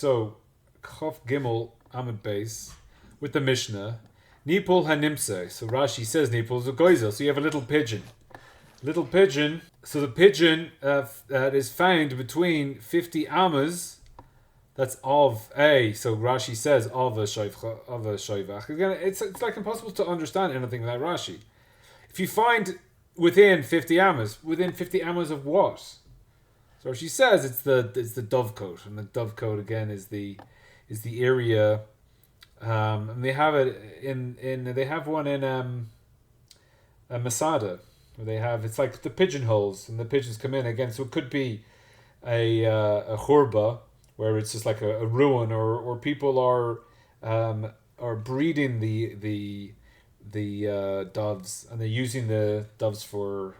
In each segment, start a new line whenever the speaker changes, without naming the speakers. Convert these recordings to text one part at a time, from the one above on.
So, Chof Gimel Amud Beis with the Mishnah. Nipul hanimse. So Rashi says Nipul is a goizel. So you have a little pigeon. Little pigeon. So the pigeon that is found between 50 amas. That's of a. So Rashi says of a shoivach. Again, it's like impossible to understand anything without Rashi. If you find within 50 amas of what? So she says it's the dovecote, and the dovecote again is the area, and they have it they have one in a Masada, where they have, it's like the pigeonholes, and the pigeons come in again. So it could be a churba, where it's just like a ruin, or people are breeding the doves, and they're using the doves for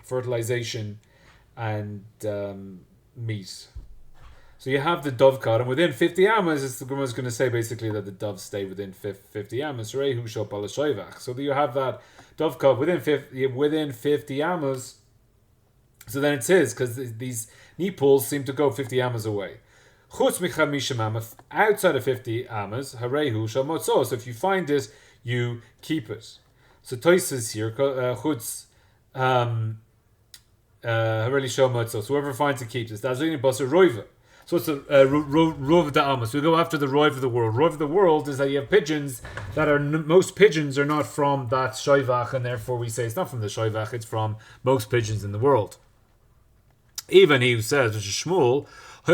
fertilization and meat. So you have the dovecot, and within 50 amas, the Gemara is going to say basically that the doves stay within 50 amas. So you have that dovecot within 50 amas. So then it's his, because these nipuls seem to go 50 amas away. Outside of 50 amas, harehu shamotzo. So if you find it, you keep it. So Tosis here, chutz. So whoever finds it keeps it. That's really basa roiva. So it's a rov da amos. We go after the roiv of the world. Roiv of the world is that you have pigeons that are most pigeons are not from that shoivach, and therefore we say it's not from the shoivach. It's from most pigeons in the world. Even he who says, which is Shmuel, so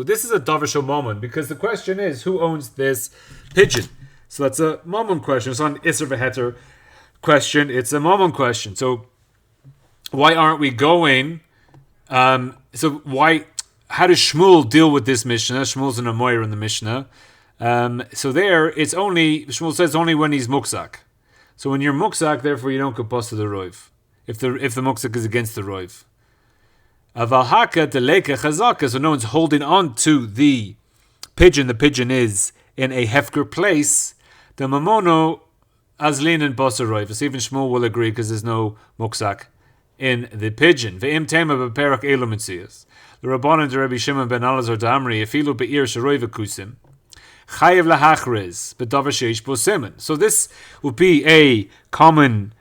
this is a davar shomamon, because the question is, who owns this pigeon? So that's a mamon question. It's not an iser v'heter question, it's a mamon question. So why aren't we going? How does Shmuel deal with this Mishnah? Shmuel's an amoyer in the Mishnah. So there, it's only, Shmuel says only when he's muksak. So when you're muksak, therefore you don't go past to the roiv. If the muksak is against the roiv. Avalhaka deleka chazaka, so no one's holding on to the pigeon is in a hefker place, the mamono azlin and basa roiv. So even Shmuel will agree, because there's no muksak in the pigeon. Ve'im tema b'perach elu mitzias. The Rabbanan de Rabbi Shimon ben Elazar d'Amri efilu be'ir sheroiv akusim chayev lahachriz b'davar sheish bo siman. So this would be a common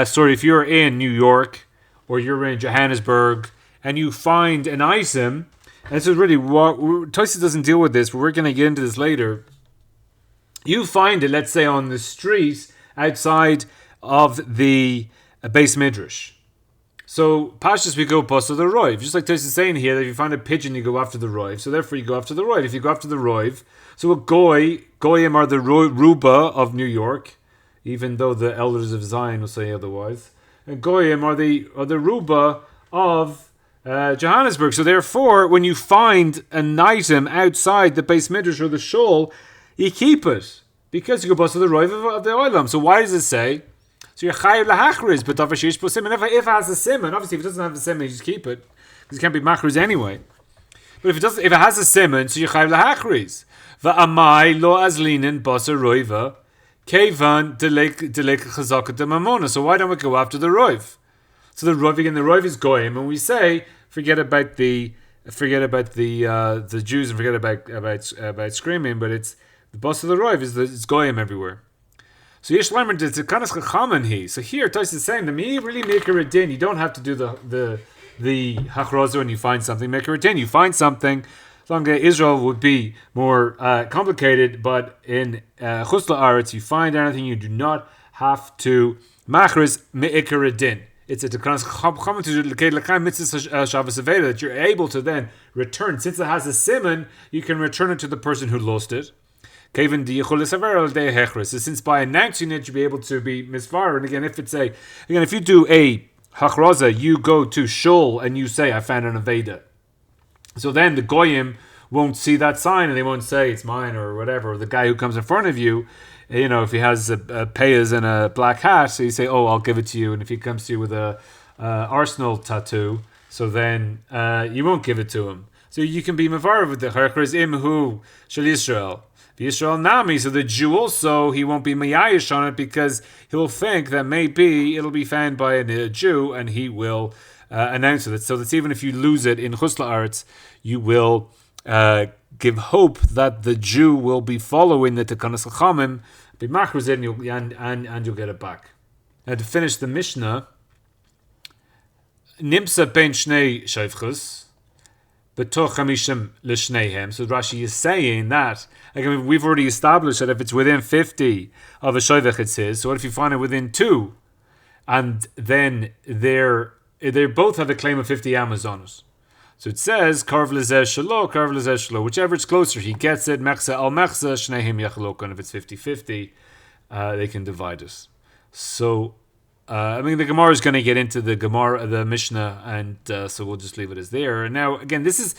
story. If you're in New York or you're in Johannesburg and you find an item, and this is really what Tosis doesn't deal with this, but we're going to get into this later. You find it, let's say, on the street outside of the base midrash. So pashas we go past the roiv, just like Tosis is saying here, that if you find a pigeon, you go after the roiv. So therefore, you go after the roiv. If you go after the roiv, so a goyim are the ruba of New York, even though the elders of Zion will say otherwise. And goyim are the ruba of Johannesburg. So therefore, when you find an item outside the base midrash or the shul, you keep it, because you go bust to the roiv of the oilam. So why does it say? So you're chayiv lahachriz, but if it has a siman, obviously if it doesn't have a siman, you just keep it, because it can't be machriz anyway. But if it has a siman, so you're chayiv lahachriz. Va'amai lo azlinin basa roiva kevan delek chazaka de mamona. So why don't we go after the roiv? So the roiv is goyim, and we say forget about the Jews and forget about screaming, but it's the boss of the roiv is goyim everywhere. So yesh lemer it's a kanas chachaman he. So here Tais is saying, the me really make a din. You don't have to do the hachroza when you find something. Make a din. You find something. Longer Israel would be more complicated, but in chutz la'aretz you find anything, you do not have to machriz me'ikar din. It's a tekanas chachaman to do l'kaim mitzvah Shabbos aveda, that you're able to then return. Since it has a siman, you can return it to the person who lost it. Since by announcing it, you'll be able to be misfar. And again, if you do a hachraza, you go to shul and you say, I found an aveda. So then the goyim won't see that sign, and they won't say it's mine or whatever. Or the guy who comes in front of you, if he has a payas and a black hat, so you say, oh, I'll give it to you. And if he comes to you with a Arsenal tattoo, so then you won't give it to him. So you can be mevar with the harkras imhu shel Yisrael. Yisrael Nami, so the Jew also, he won't be mayayish on it, because he'll think that maybe it'll be found by a Jew, and he will announce it. So that's even if you lose it in Chutz La'aretz, you will give hope that the Jew will be following the Tekanas Chachamim, be machros it, and you'll get it back. Now to finish the Mishnah, Nimsa ben shnei shayvchus, betoch hamishim l'shneihem. So Rashi is saying that, again, we've already established that if it's within 50 of a shayvech, it's his. So what if you find it within 2, and then they both have a claim of 50 amos on it? So it says, karv lezeh shalo, whichever it's closer, he gets it, mechsa al mechsa, shneihem yachalok, and if it's 50-50, they can divide it. So, the Gemara is going to get into the Mishnah, and so we'll just leave it as there. And now, again, this is,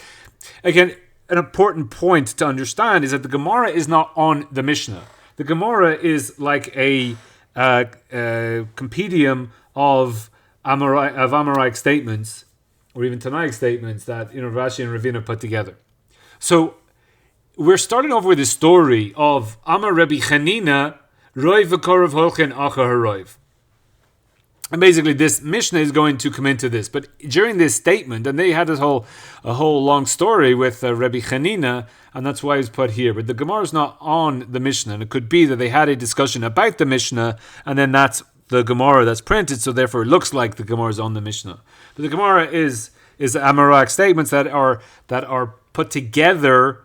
an important point to understand is that the Gemara is not on the Mishnah. The Gemara is like a compendium of Amoraic statements, or even Tanaic statements that Rashi and Ravina put together. So we're starting off with the story of Amar Rabbi Chanina, Roiv v'korav holchen acha haroiv. And basically, this Mishnah is going to come into this. But during this statement, and they had a whole long story with Rabbi Chanina, and that's why it's put here. But the Gemara is not on the Mishnah, and it could be that they had a discussion about the Mishnah, and then that's the Gemara that's printed, so therefore it looks like the Gemara is on the Mishnah. But the Gemara is Amoraic statements that are put together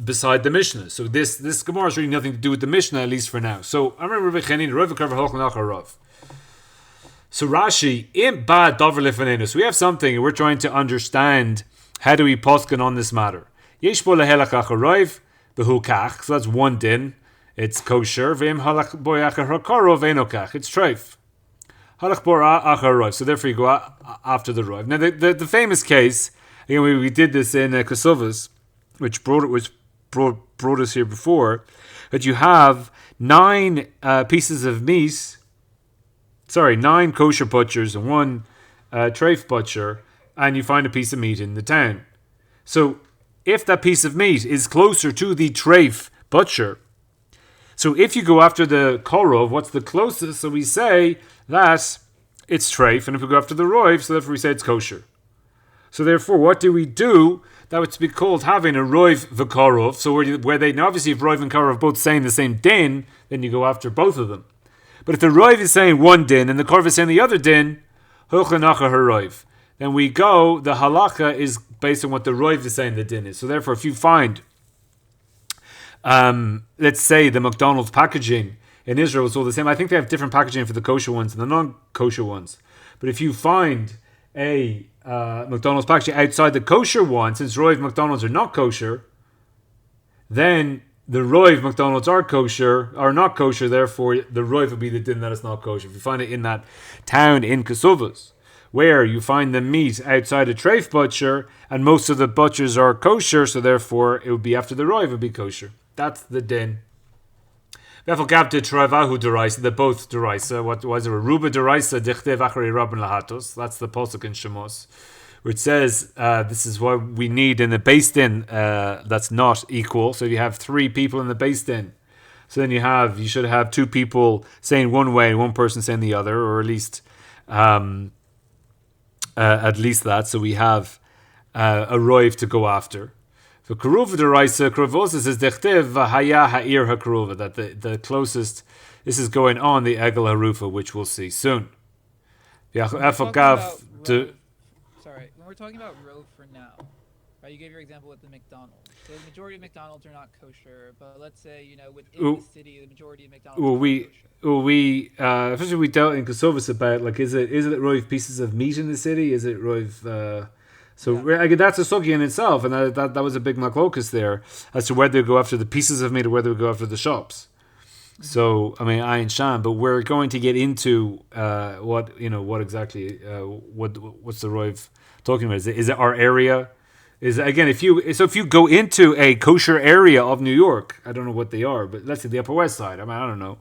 beside the Mishnah. So this Gemara is really nothing to do with the Mishnah, at least for now. So I remember Rabbi Chanina, Rav Karva Holchanach Rav. So Rashi, im ba davar lefanenu. So we have something, and we're trying to understand how do we posken on this matter. Yesh bo lehelach acharoiv behu kach. So that's one din. It's kosher. V'im halach boy acharokaro v'enokach. It's treif. Halach bo acharoiv. So therefore you go after the roiv. Now the famous case, again, we did this in Kesuvas, which brought us here before, that you have 9 pieces of meat. 9 kosher butchers and 1 treif butcher, and you find a piece of meat in the town. So if that piece of meat is closer to the treif butcher, so if you go after the korov, what's the closest? So we say that it's treif, and if we go after the roiv, so therefore we say it's kosher. So therefore, what do we do? That would be called having a roiv v'korov. So where they now obviously if roiv and korov both saying the same din, then you go after both of them. But if the roiv is saying one din and the korv is saying the other din, hulchanacha haroiv, then we go, the halacha is based on what the roiv is saying the din is. So therefore, if you find, let's say the McDonald's packaging in Israel is all the same. I think they have different packaging for the kosher ones and the non-kosher ones. But if you find a McDonald's packaging outside the kosher one, since roiv McDonald's are not kosher, then the roiv McDonald's are not kosher, therefore the roiv will be the din that is not kosher. If you find it in that town in Kesuvas, where you find the meat outside a treif butcher, and most of the butchers are kosher, so therefore it would be after the roiv would be kosher. That's the din. They're both deraisa. What was it? Ruba deraisa dichdev achari rabban lahatos. That's the pasuk in Shemos, where it says this is what we need in the beis din that's not equal. So if you have 3 people in the beis din, so then you should have 2 people saying one way and 1 person saying the other, or at least that. So we have a roiv to go after. So Karuva deraisa, Karuvosa says dechtiv haya ha'ir ha'karuva, that the closest, this is going on the Egel Harufa, which we'll see soon.
Sorry, when we're talking about rove for now, right? You gave your example with the McDonald's. So the majority of McDonald's are not kosher, but let's say, within the city, the majority of McDonald's are kosher.
Especially we dealt in Kesuvas about, like, is it roiv pieces of meat in the city? Is it roiv... that's a sugi in itself, and that was a big machlokus there as to whether to go after the pieces of meat or whether to go after the shops. So ayin sham, but we're going to get into what exactly what's the roiv talking about? Is it our area? If you go into a kosher area of New York, I don't know what they are, but let's say the Upper West Side. I don't know.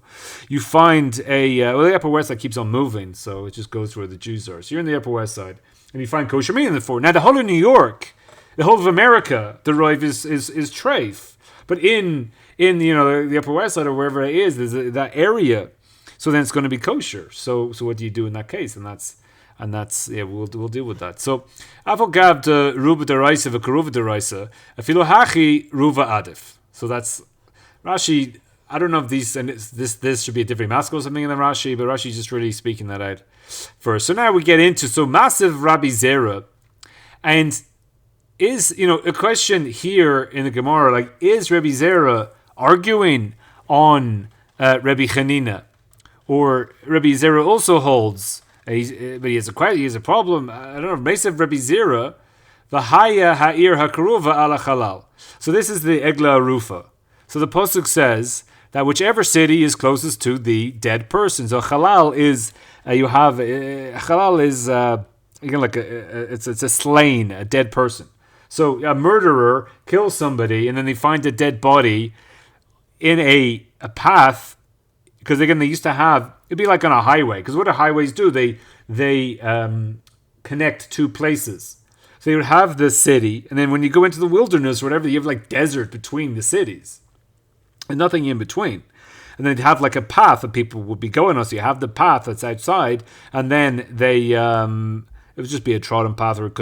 You find the Upper West Side keeps on moving, so it just goes to where the Jews are. So you're in the Upper West Side, and you find kosher meat in the fort. Now the whole of New York, the whole of America, the roiv is treif, but in the Upper West Side or wherever it is, there's that area, so then it's going to be kosher. So what do you do in that case? And that's And that's, we'll deal with that. So, Afal Gav de Ruba de Raisa v'Karuva de Raisa, Afilo Hachi Ruva Adif. So that's Rashi. I don't know if this should be a different mask or something in the Rashi, but Rashi's just really speaking that out first. So now we get into massive Rabbi Zera, and is a question here in the Gemara, like, is Rabbi Zera arguing on Rabbi Chanina, or Rabbi Zera also holds? But he has a problem. I don't know. Massive Rabbi Zera, v'haya ha'ir hakaruva ala halal. So this is the Egla Arufa. So the pasuk says that whichever city is closest to the dead person. So halal is halal is again like it's a slain, a dead person. So a murderer kills somebody and then they find a dead body in a path, because again they used to have, it'd be like on a highway, because what do highways do? They connect two places. So you would have the city, and then when you go into the wilderness or whatever, you have like desert between the cities and nothing in between. And then they'd have like a path that people would be going on. So you have the path that's outside, and then they it would just be a trodden path, or it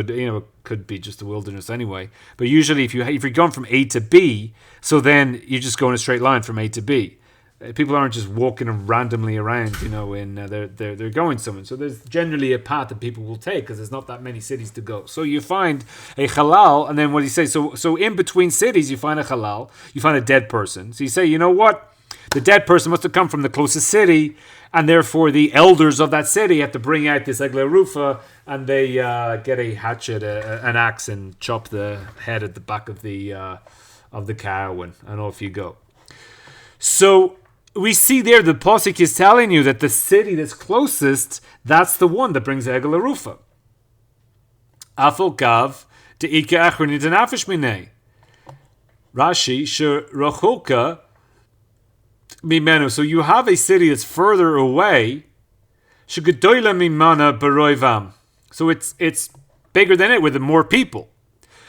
could be just the wilderness anyway. But usually if you're going from A to B, so then you just go in a straight line from A to B. People aren't just walking randomly around, they're going somewhere. So there's generally a path that people will take, because there's not that many cities to go. So you find a halal, and then what do you say? So in between cities, you find a halal, you find a dead person. So you say, you know what? The dead person must have come from the closest city, and therefore the elders of that city have to bring out this Egla Rufa, and they get a hatchet, an axe, and chop the head at the back of the cow, and off you go. So we see there the pasuk is telling you that the city that's closest, that's the one that brings the Egla Rufa. Afal Gav de Ika Achronit and Afish Minei. Rashi Sherachoka Mimenu. So you have a city that's further away. Shegedoila Mimana Baroivam. So it's bigger than it with more people.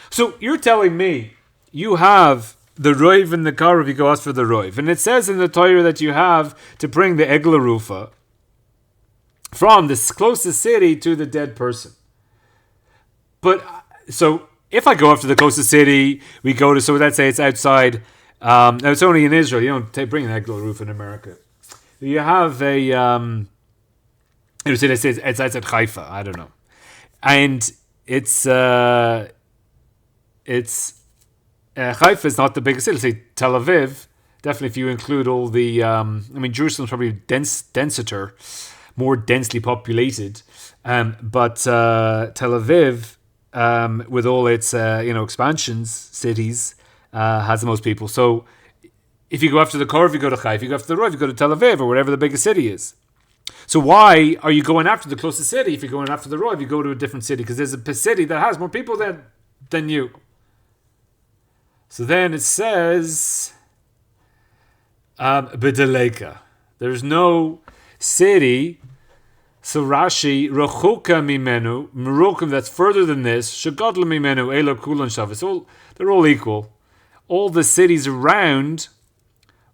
So you're telling me you have the Roiv and the Karev, you go ask for the Roiv. And it says in the Torah that you have to bring the Egla Rufa from the closest city to the dead person. But, so, if I go after the closest city, we go to, so let's say it's outside, now it's only in Israel, you don't bring an Egla Rufa in America. You have a, let's say it's outside Haifa, I don't know. And it's Haifa is not the biggest city. Say Tel Aviv, definitely if you include all the, Jerusalem's probably denser, more densely populated. But Tel Aviv, with all its expansions, cities, has the most people. So if you go after the Korv, you go to Haifa. If you go after the Rov, you go to Tel Aviv or whatever the biggest city is. So why are you going after the closest city? If you're going after the Rov, you go to a different city, because there's a city that has more people than you. So then it says, B'deleka. There's no city. So Rashi, Rechuka mimenu, Merukim, that's further than this, Shagadla mimenu, Elo Kulan Shav. They're all equal. All the cities around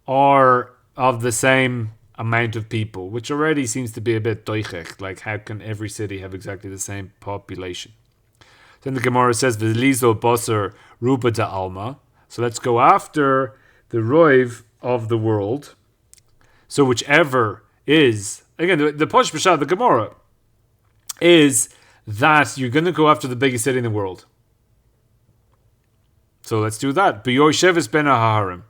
are of the same amount of people, which already seems to be a bit doichech. Like, how can every city have exactly the same population? Then the Gemara says, V'lizo Basar Ruba da Alma. So let's go after the Roiv of the world. So whichever is, again, the Posh B'Shad, the Gemara, is that you're going to go after the biggest city in the world. So let's do that. B'Yoshevis ben Aharim.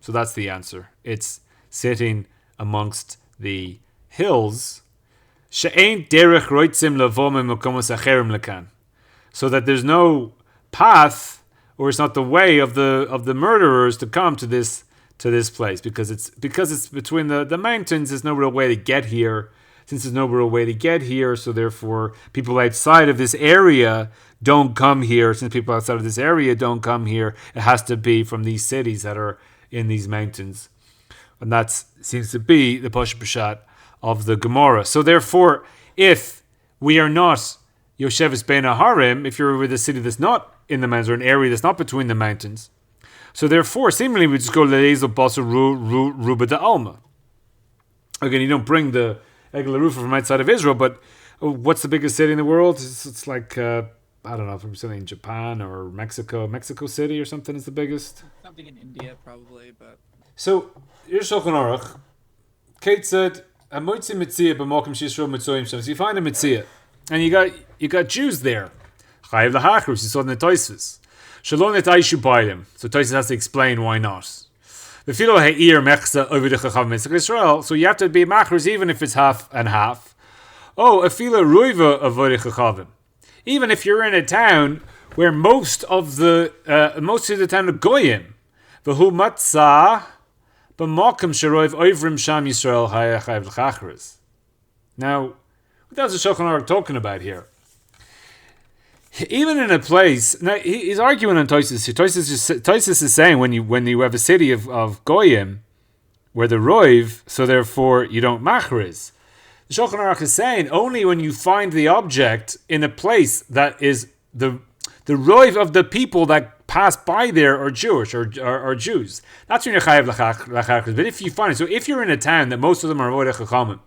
So that's the answer. It's sitting amongst the hills. She'ein derech roitzim lavom mekomos acherim lekan. So that there's no path, or it's not the way of the murderers to come to this place, because it's between the mountains. There's no real way to get here. Since there's no real way to get here, so therefore people outside of this area don't come here. Since people outside of this area don't come here, it has to be from these cities that are in these mountains, and that seems to be the Pasha Pshat of the Gemara. So therefore, if we are not Yoshevis Ben Aharim, if you're with a city that's not in the mountains, or an area that's not between the mountains, so therefore, seemingly we just go Le'ezel Basar Ruba da Alma. Again, you don't bring the Egla Rufa from outside of Israel, but what's the biggest city in the world? It's like I don't know if I'm saying Japan or Mexico. Mexico City or something is the biggest.
Something in India probably, but
so here's Shulchan Aruch. Kate said, so you find a mitzvah, and you got Jews there. Chayiv l'hachrus, you saw in the Tosfos. Shalom et aishu b'ayim. So Tosfos has to explain why not. The filo ha'ir mechza over the chachav mitzvah Israel. So you have to be machrus even if it's half and half. Oh, a filo ruiva over the chachavim. Even if you're in a town where most of the town are goyim, v'hu matzah. Now, what else is the Shulchan Aruch talking about here? Even in a place, now he's arguing on Tosfos. Tosfos is saying when you have a city of goyim where the roiv, so therefore you don't machriz. The Shulchan Aruch is saying only when you find the object in a place that is the roiv of the people that pass by there are Jewish or Jews. That's when you're chayav l'chachris. But if you find it, so if you're in a town that most of them are avodah chachamim,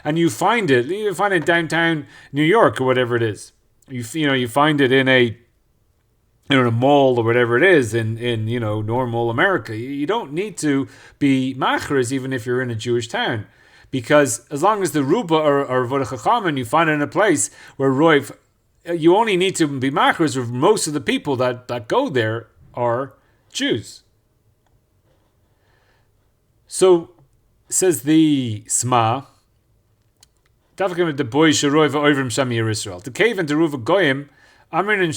and you find it in downtown New York or whatever it is, you find it in a mall or whatever it is in normal America, you don't need to be machris even if you're in a Jewish town, because as long as the ruba are avodah chachamim, you find it in a place where roiv. You only need to be machris if most of the people that go there are Jews. So, says the Sma, the boy sheroiv oivrim shamir Israel. The cave and the ruva goyim, amrin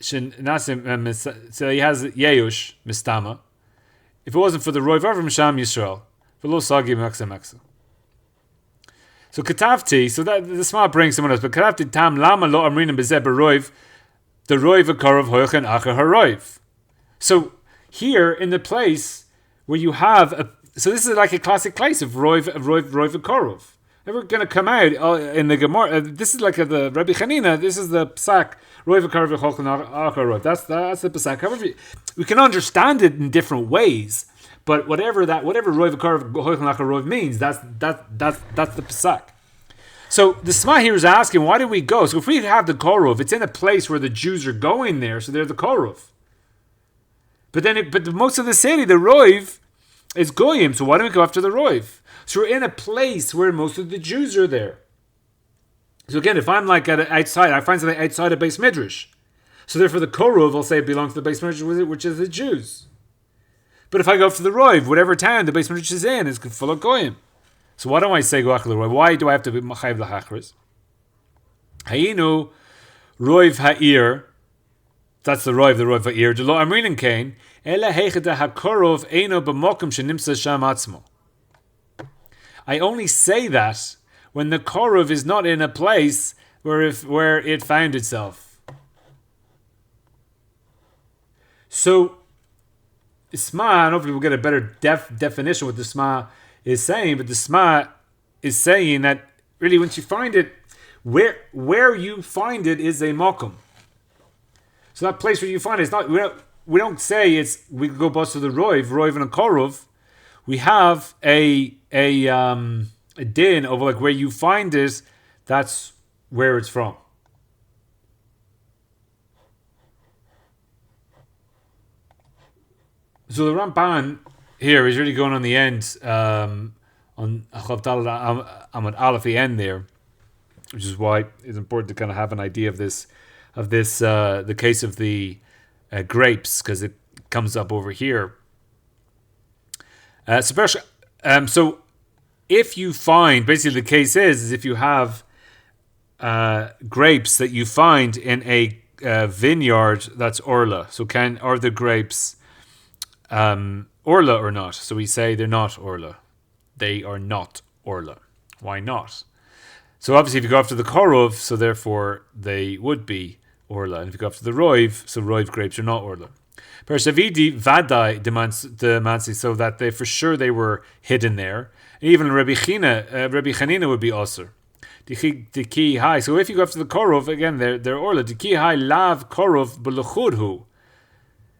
nasim. So he has yeush mistama. If it wasn't for the roiv oivrim sham Yisrael, v'lo sagi meksa meksa. So Katavti, so that the Sma brings someone else, but Katavti tam lama lo amrinim bezeh beroiv, the roiv akarov hoichen acher haroiv. So here in the place where you have so this is like a classic case of roiv akarov. And we're going to come out in the Gemara. This is like the Rabbi Chanina. This is the psak roiv akarov hoichen acher haroiv. That's the psak. However, we can understand it in different ways. But whatever roiv akarov hoichen acher roiv means, that's the psak. So the Sma here is asking, why do we go? So if we have the korov, it's in a place where the Jews are going there, so they're the korov. But most of the city, the roiv, is goyim. So why don't we go after the roiv? So we're in a place where most of the Jews are there. So again, if I'm like outside, I find something outside a base midrash. So therefore the korov, I'll say it belongs to the base midrash, which is the Jews. But if I go for the roiv, whatever town the base midrash is in is full of goyim. So why don't I say go after the roiv? Why do I have to be chayav l'chachris? Hayinu roiv ha'ir. That's the roiv ha'ir. Delo amrinin kain ela heichad hakorov eino b'mokum shenimsa sham atzmo. I only say that when the korov is not in a place where it found itself. So Sma, and hopefully we'll get a better definition of what the Sma is saying, but the Sma is saying that really once you find it, where you find it is a mokum. So that place where you find it is not, we don't say we could go bust to the roiv and a korov. We have a din of like where you find it, that's where it's from. So the Ramban here is really going on the end, on Amud Aleph, the end there, which is why it's important to kind of have an idea of this, the case of the grapes, because it comes up over here. So if you find, basically the case is if you have grapes that you find in a vineyard that's orla, so are the grapes orla or not? So we say they're not orla. They are not orla. Why not? So obviously if you go after the korov, so therefore they would be orla. And if you go after the roiv, so roiv grapes are not orla. Persavidi vadai demands, so that they for sure they were hidden there. And even Rabbi Chanina would be osir. The ki high. So if you go after the korov, again they're orla. The ki high lav korov b'lechudhu.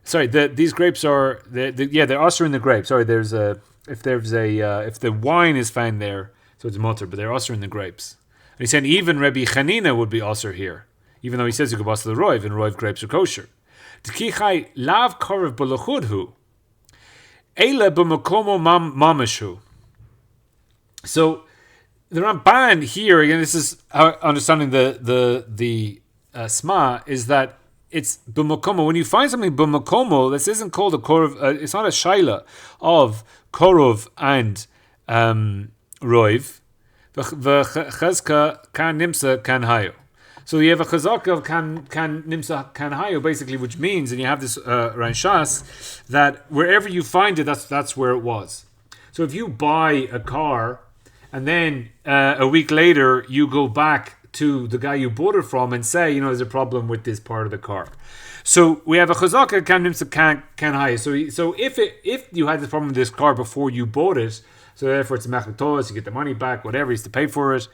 Sorry, these grapes are they're usher in the grape. Sorry, if the wine is found there, so it's mutter, but they're usher in the grapes. he's saying even Rabbi Chanina would be Osir here, even though he says you could bust the Roiv, and Roiv grapes are kosher. T'kichai lav korav b'lachudhu, eile bemekomo mamashu. So the Ramban here, again, this is how understanding the Sma, is that it's bemekomo. When you find something bemekomo, this isn't called a korov. It's not a shaila of korov and roiv. V'chazka kan nimsa kan hayo. So you have a chazaka of kan nimsa kan hayo, basically, which means, and you have this Ranshas, that wherever you find it, that's where it was. So if you buy a car, and then a week later you go back to the guy you bought it from and say, there's a problem with this part of the car. So we have a chazaka kan nimsa kan hayo. So if you had this problem with this car before you bought it, so therefore it's a machatoas, you get the money back, whatever, you have to pay for it.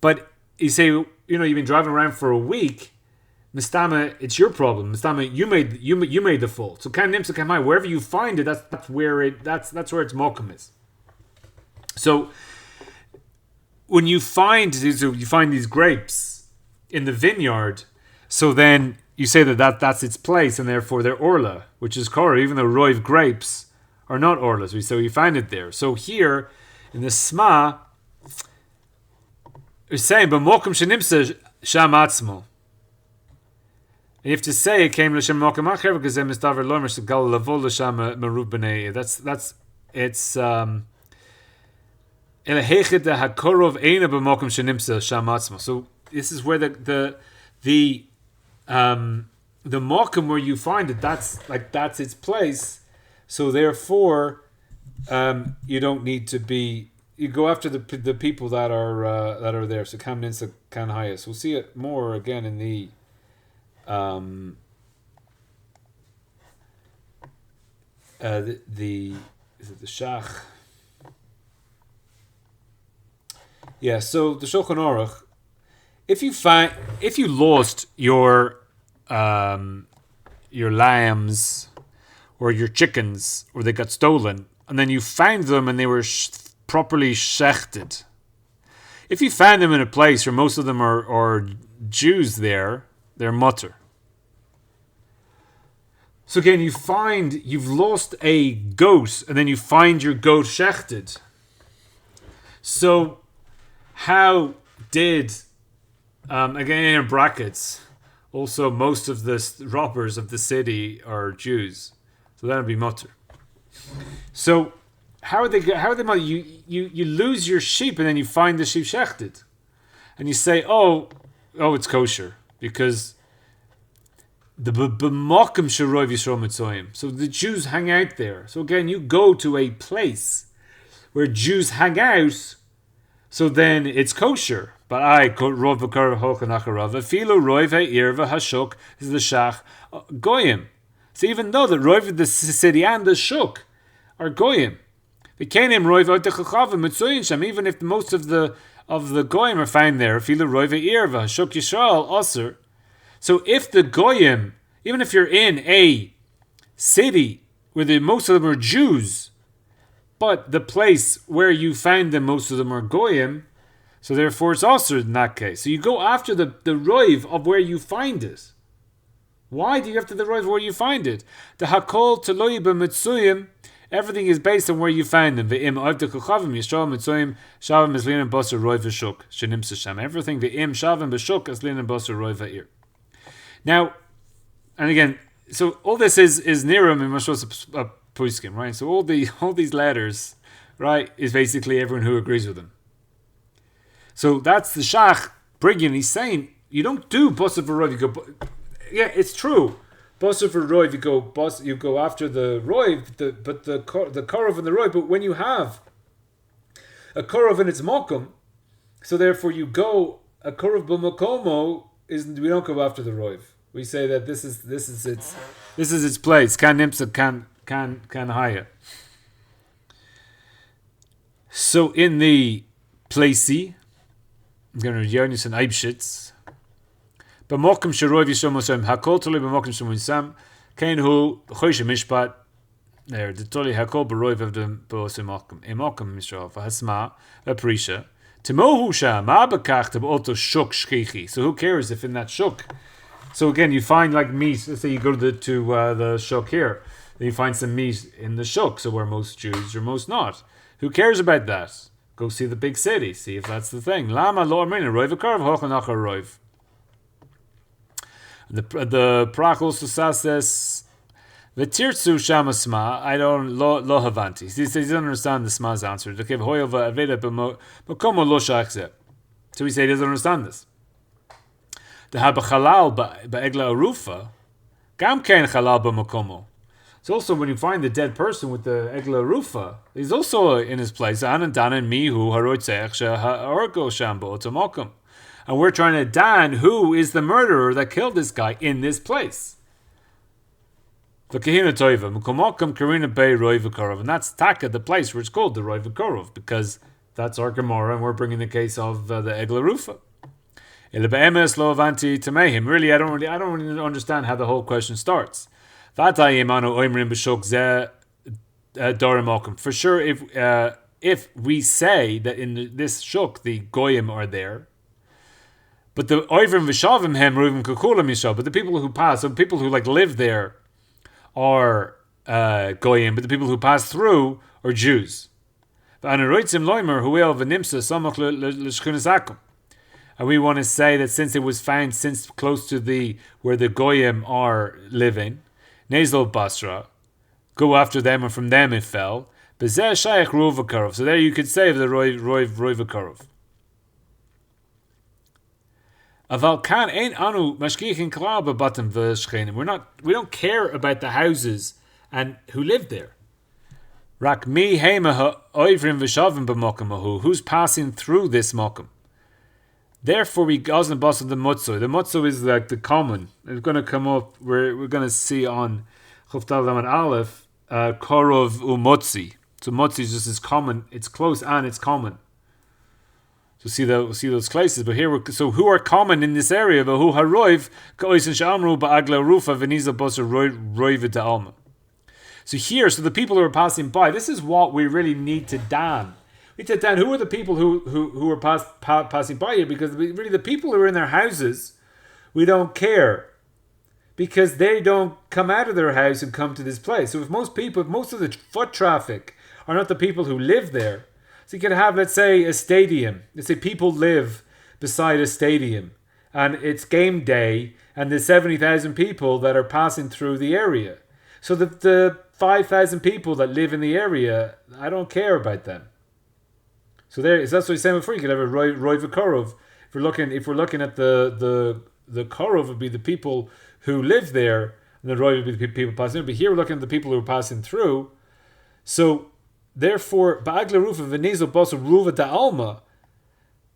But you say, you've been driving around for a week, Mistama, it's your problem. Mistama, you made the fault. So kan nimsa kan hayo, wherever you find it, that's where its mokum is. So when you find these grapes in the vineyard, so then you say that's its place, and therefore they're orla, which is korah, even though roiv grapes are not orlas. So you find it there. So here in the Sma, it's saying b'mokum shenimsa sham atzmo. And you have to say it came l'shem mokum acher because then mistaver lomer shegal lavol l'sham meruv b'nei. That's it's elehechet hakorov eina b'mokum shenimsa sham atzmo. So this is where the mokum where you find it, that's its place. So therefore, you don't need to be. You go after the people that are there. So kan nimsa kan hayo. So we'll see it more again in the is it the Shach? Yeah. So the Shulchan Aruch, if you lost your lambs or your chickens, or they got stolen, and then you found them and they were properly shechted. If you found them in a place where most of them are Jews there, they're mutter. So again, you've lost a goat, and then you find your goat shechted. So how did, again in brackets, also most of the robbers of the city are Jews. So that would be mutter. So how are they mutter? You lose your sheep and then you find the sheep shechted, and you say, oh, it's kosher because the b'mokum sheroiv yisrael mitzoyim. So the Jews hang out there. So again, you go to a place where Jews hang out, so then it's kosher. But I rov v'karav holchanacharav afilu roiv ha'ir v'hashuk is the shach goyim. So even though the roiv of the city and the shuk are goyim, the kenim roiv out the chachavim mitzuyin sham. Even if most of the goyim are found there, afilu roiv ha'ir v'hashuk Yisrael aser. So if the goyim, even if you're in a city where most of them are Jews, but the place where you find them, most of them are goyim, so therefore it's also in that case. So you go after the roiv of where you find it. Why do you have to the roiv where you find it? The hakol teloi b'mitzuyim, everything is based on where you find them. Ve'im avdei kochavim yisrael mitzuyim shavim es linen basar roiv v'shuk shenim sesham. Everything ve'im shavim b'shuk es linen basar roiv v'ir. Now, and again, so all this is niram in Mashos Puiskim, right? So all these letters, right, is basically everyone who agrees with them. So that's the Shach bringing. He's saying you don't do basar v'roiv. You go, yeah, it's true. Basar v'roiv, you go after the roiv, but the korov and the roiv. But when you have a korov in its mokum, so therefore you go a korov b'mekomo. We don't go after the roiv. We say that this is its place. Kan nimsa kan haya. So in the placey, I'm going to Yonis and Eibshitz. B'mokum sheroiv yisrael mosayim hakol toli b'mokum shemoisam kain hu choyshe mishpat there the toli hakol b'roiv of the b'osay mokum imokum yisrael v'hasma v'prisha Timohu sham abakach oto shuk shchichi. So who cares if in that shuk? So again, you find like meat. Let's say you go to the shuk here, then you find some meat in the shuk. So where most Jews or most not. Who cares about that? Go see the big city. See if that's the thing. Lama lo armina roiv akarv hochanach roiv. The Prak also says v'tirtzu shama sma. I don't lo havanti. He says he doesn't understand the sma's answer. So he said he doesn't understand this. The habachalal ba'egla arufa gam kein halal bemekomo. It's also when you find the dead person with the egla arufa, he's also in his place. And we're trying to dan who is the murderer that killed this guy in this place. And that's Taka, the place where it's called the Roiv Korov, because that's our Gemara, and we're bringing the case of the egla arufa. Really, I don't really understand how the whole question starts. For sure, if we say that in this shuk the goyim are there, but the oivrim v'shavim hem ruvim kukulam yishav, but the people who pass, so people who like live there, are goyim, but the people who pass through are Jews. And we want to say that since it was found since close to where the goyim are living. Nezal Basra, go after them, and from them it fell. So there you could say of the Roiv Karov. We don't care about the houses and who live there. Who's passing through this mokum? Therefore, we gazan basal the mutzo. The mutzo is like the common. It's going to come up. We're going to see on Chuftal Daman Aleph korov umotzi. So motzi is just as common. It's close and it's common. So see those places. But here, so who are common in this area? But who haroiv ka'oisin shamru ba'agla rufa v'niza basar roiv alma. So here, so the people who are passing by. This is what we really need to dan. We need to dan who are the people who are passing by here, because really the people who are in their houses, we don't care, because they don't come out of their house and come to this place. So if most of the foot traffic are not the people who live there, so you could have, let's say, a stadium. Let's say people live beside a stadium, and it's game day, and there's 70,000 people that are passing through the area. So the 5,000 people that live in the area, I don't care about them. So that's what he's saying before. You could have a roiv korov. If we're looking at the korov would be the people who live there, and the roiv would be the people passing through. But here we're looking at the people who are passing through. So therefore, ba'agla rufa v'nizel basu ruva da'alma.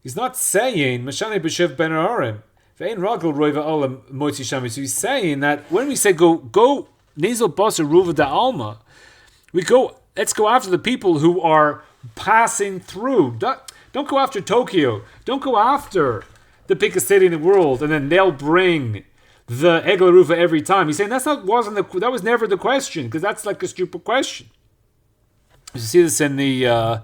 He's not saying mashani b'shev ben arim ve'en ragel roiva olam moitzi shami. So he's saying that when we say go nizel basu ruva da'alma, let's go after the people who are passing through. Don't go after Tokyo. Don't go after the biggest city in the world, and then they'll bring the egla rufa every time. He's saying that was never the question, because that's like a stupid question. You see this in the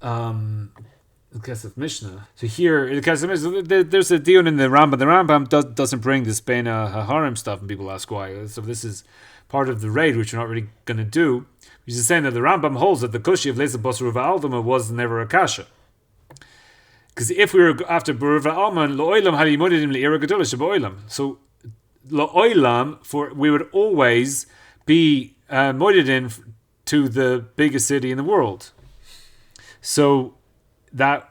Kesef Mishnah. So here in the Kesef Mishnah, there's a deal in the Rambam. The Rambam doesn't bring this Beina Haharim stuff, and people ask why. So this is part of the raid, which we're not really going to do. He's just saying that the Rambam holds that the Kushi of Leza Basar Ruva Aldama was never a kasha. Because if we were after Ruva Alman, Lo'olam Halimodim Le'ira Gedola Shabo'olam. So Lo'olam, we would always be moided to the biggest city in the world. So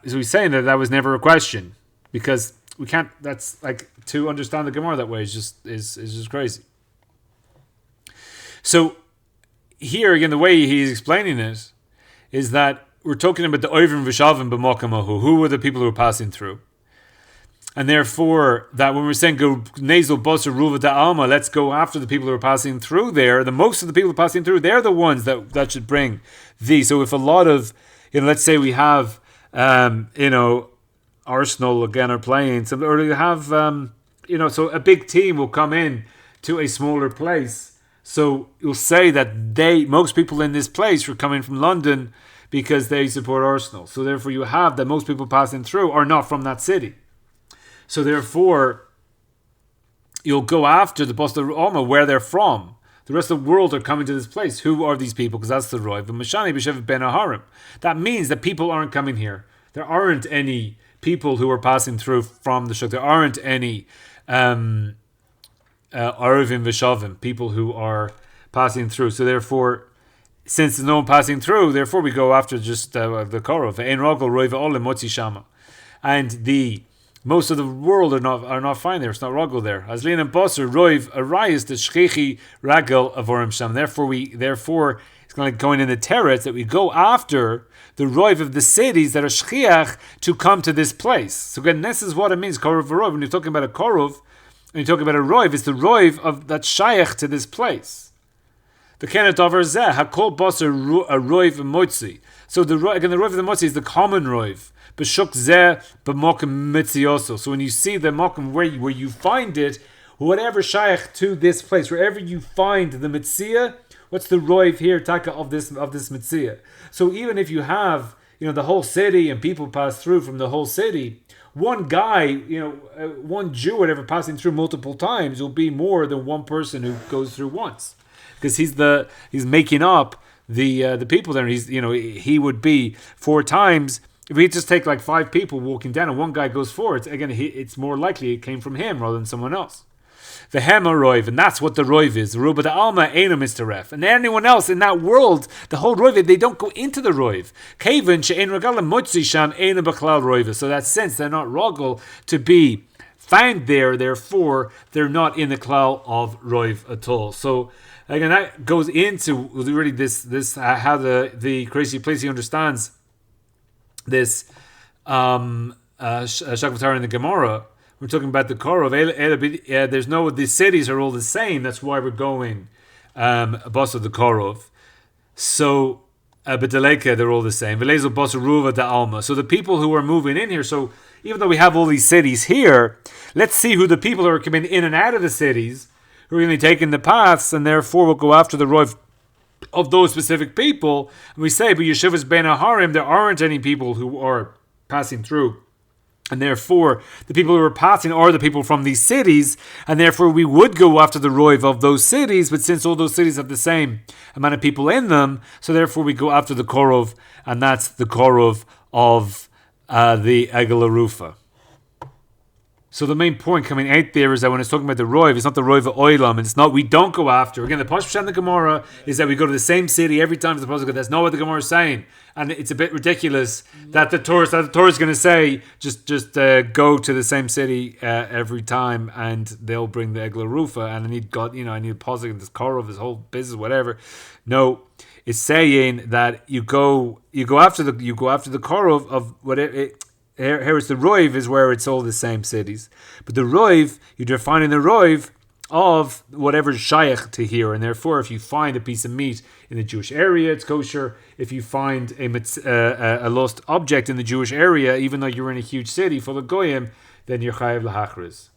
he's saying that was never a question, because we can't. That's like, to understand the Gemara that way is just crazy. So here again, the way he's explaining it is that we're talking about the oivrim v'shavim b'mokamahu. Who were the people who were passing through? And therefore, that when we're saying go nasal basar ruva da'alma, let's go after the people who are passing through there. The most of the people passing through, they're the ones that should bring these. So if a lot of, let's say we have, Arsenal again are playing, or we have, so a big team will come in to a smaller place. So you'll say that most people in this place were coming from London because they support Arsenal. So therefore you have that most people passing through are not from that city. So therefore you'll go after the Boston Alma where they're from. The rest of the world are coming to this place. Who are these people? Because that's the Roiv. That means that people aren't coming here. There aren't any people who are passing through from the Shuk. There aren't any Aruvim Vishavim, people who are passing through. So therefore, since there's no one passing through, therefore we go after just the Korov. And the most of the world are not fine there. It's not ragel there. As Lin and Bosser Roiv Arayis the Shchechi Ragel Avorim Sham. Therefore it's going in the teretz that we go after the Roiv of the cities that are Shchiach to come to this place. So again, this is what it means, Korov Roiv. When you're talking about a Korov, and you're talking about a Roiv, it's the Roiv of that Shayach to this place. The Kenet Over Zeh, Hakol Bosser a Roiv Motzi. So the Roiv of the Motzi is the common Roiv. B'shuk zeh bemekomo mitzioso. So when you see the mokum where you find it, whatever shaykh to this place, wherever you find the mitzia, what's the roiv here, taka of this mitzia? So even if you have the whole city and people pass through from the whole city, one guy, one Jew, whatever, passing through multiple times will be more than one person who goes through once, because he's making up the people there. He would be 4 times. If we just take like 5 people walking down and one guy goes forward, again, it's more likely it came from him rather than someone else. The Hema Roiv, and that's what the Roiv is. Ruba the Alma Eino Mr. Ref. And anyone else in that world, the whole Roiv, they don't go into the Roiv. Kaven she'en regala motzi sham eino b'chlal Roiv. So that sense, they're not rogel to be found there, therefore they're not in the klal of Roiv at all. So again, that goes into really this how the crazy place he understands this Shakvatar in the Gemara. We're talking about the Korov. The cities are all the same. That's why we're going boss of the Korov. So Bedeleka, they're all the same. Velezo boss Ruva da Alma. So the people who are moving in here. So even though we have all these cities here, let's see who the people who are coming in and out of the cities, who are going to be taking the paths, and therefore we'll go after the Roiv of those specific people. And we say, but Yeshivas Ben Aharim, there aren't any people who are passing through. And therefore, the people who are passing are the people from these cities, and therefore we would go after the Roiv of those cities, but since all those cities have the same amount of people in them, so therefore we go after the Korov, and that's the Korov of the Egel Arufa. So the main point coming out there is that when it's talking about the Roiv, it's not the Roiv of Oilam, and it's not, we don't go after. Again, the Pashpashan the Gemara is that we go to the same city every time the Pasuk. That's not what the Gemara is saying. And it's a bit ridiculous that the Torah is going to say, just go to the same city every time, and they'll bring the Egla Rufa, and I need God, I need a Pasuk in this Korov, this whole business, whatever. No, it's saying that you go after the Korov of whatever. Here is the Roiv is where it's all the same cities. But the Roiv, you're defining the Roiv of whatever's shaykh to here. And therefore, if you find a piece of meat in the Jewish area, it's kosher. If you find a lost object in the Jewish area, even though you're in a huge city full of goyim, then you're chayav lahachriz.